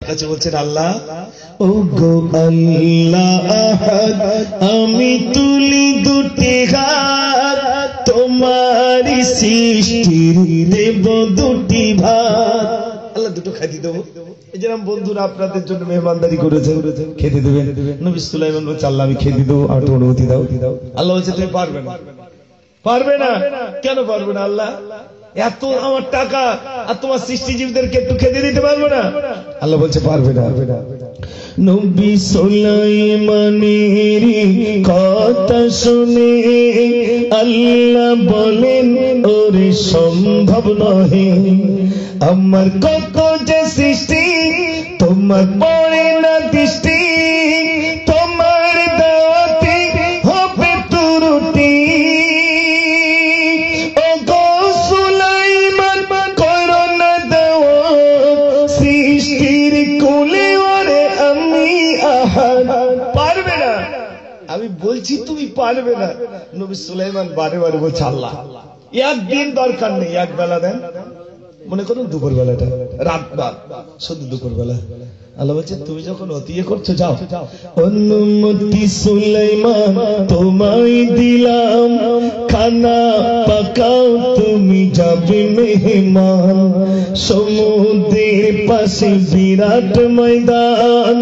কাছে বলছেন, আল্লাহ ও গো আল্লাহ, আমি তুলি দুটি হাত, তোমারই সৃষ্টির দেব দুটি ভাত। আল্লাহ দুটো খাইতে দেবো। এই যেরকম বন্ধুরা আপনাদের জন্য মেহমানদারি করেছে, খেতে দেবেন। নবী সুলাইমান বলছে, আল্লাহ আমি খেতে দেবো, আর একটু অনুমতি দাও। আল্লাহ বলছে, তুমি পারবে না। পারবে না? কেন পারবে না? আল্লাহ এত আমার টাকা, আর তোমার সৃষ্টিজীবদেরকে একটু খেতে দিতে পারবো না? আল্লাহ বলছে, পারবে না। নবী সুলাইমানের কথা শুনে আল্লাহ বলেন, ওরে সম্ভব নহে, আমার কত যে সৃষ্টি, তোমার পড়ে না দৃষ্টি, তোমার দাওয়াতে হবে ত্রুটি। ও গো সুলাইমান, করো না দাওয়াত সৃষ্টির কুলে, ওরে আমি আহাদ। পারবে না? আমি বলছি তুমি পারবে না। নবী সুলাইমান বারে বারে বলছে, আল্লাহ একদিন দরকার নেই, এক বেলা দেন। মনে করুন দুপুর বেলাটা, রাত বা শুধু দুপুর বেলা। আল্লাহ বলছে, তুমি যখন অতিয়ে করছো, যাও। অনুমতি সুলাইমান তোমায় দিলাম, খানা পাকাও, তুমি যাবে মেহমান। সমুদ্রের পাশে বিরাট ময়দান,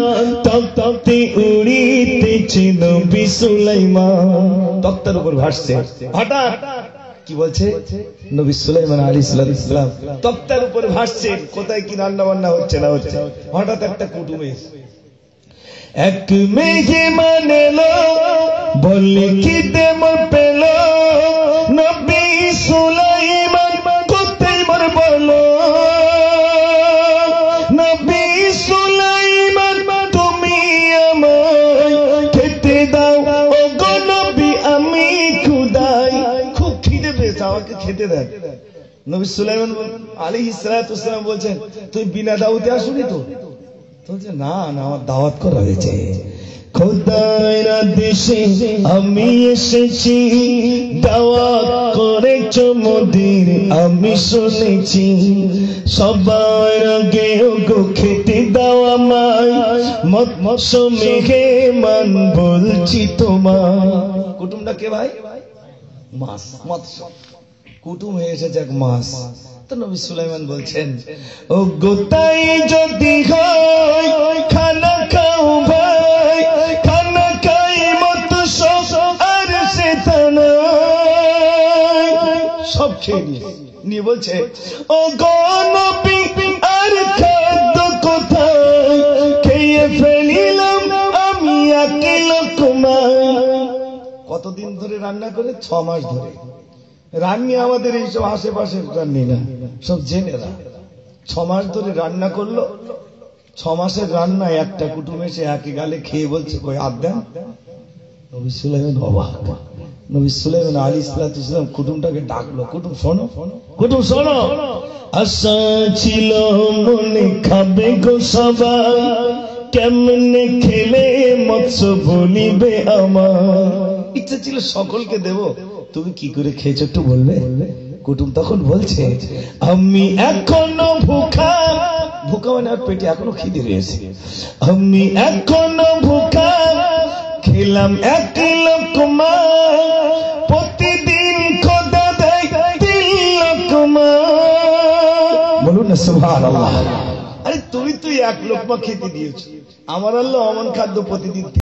তক্তে উড়িতেছে নবী সুলাইমান। তক্তার উপর ভাসছে। হঠাৎ কি বলছে? নবী সুলাইমান আলাইহিস সালাম তক্তার উপর ভাসছেন, কোথায় কি রান্না বান্না হচ্ছে না হচ্ছে। হঠাৎ একটা কুটুম এসে, এক মেহমান এলো, বলে খিদে মোর পেল, নবী সুলাইমান কোথায় মোর বলো। নবী সুলাইমান তুমি আমায় খেতে দাও, ও গো নবী আমি ক্ষুধায়, খুব খিদে পেয়েছে, আমাকে খেতে দেন। নবী সুলাইমান আলাইহিস সালাম বলছেন, তুই বিনা দাওয়াতে আসুনি তো? বলছে, না না, আমার দাওয়াত করা হয়েছে। খোদার আদেশে আমি এসেছি, দাওয়াত করেছো মোদের আমি শুনেছি, সবার আগে ওগো খেতে দাও আমায়, মৌসুমে মেহমান বলছি তোমায়। কুটুমটা কে ভাই? মাছ, মৎস্য কুটুম হয়ে এসেছে এক মাছ। তো নবী সুলাইমান বলছেন, ও গো তাই যদি হয় খানা খাও ভাই, খানা খাই মত আর সে সব খেয়ে নিয়ে বলছে, ও গো নবী আর খাদ্য কোথায়, খেয়ে ফেলিলাম আমি একে লোকমায়। কতদিন ধরে রান্না করে? 6 মাস ধরে। রান্নি আমাদের এইসব আশেপাশের রান্নি না, সব জেনেরা। 6 মাস ধরে রান্না করলো। 6 মাসের রান্না একটা কুটুম এসে একই গালে খেয়ে বলছে, কই আর দেন। নবী সুলাইমান অবাক। নবী সুলাইমান আলাইহিস সালাম কুটুমটাকে ডাকলো, কুটুম শোনো, কুটুম শোনো, আশা ছিল মনে খাবে গো সবাই, কেমনে খেলে মৎস্য বলিবে আমার। ইচ্ছা ছিল সকলকে দেব, তুমি কি করে খেয়েছো একটু বলবে? কুটুম তখন বলছে, আমি এখনো ভুখা, ভুখা মানে আর পেটে এখনো খিদে রয়েছে, আমি এখনো ভুখা, খেলাম এক লোকমা, প্রতিদিন খোদা দেয় 3 লোকমা। বলুন না সুবহানাল্লাহ। আরে তুমি তুই 1 লোকমা খেতে দিয়েছো, আমার আল্লাহ অমন খাদ্য প্রতিদিন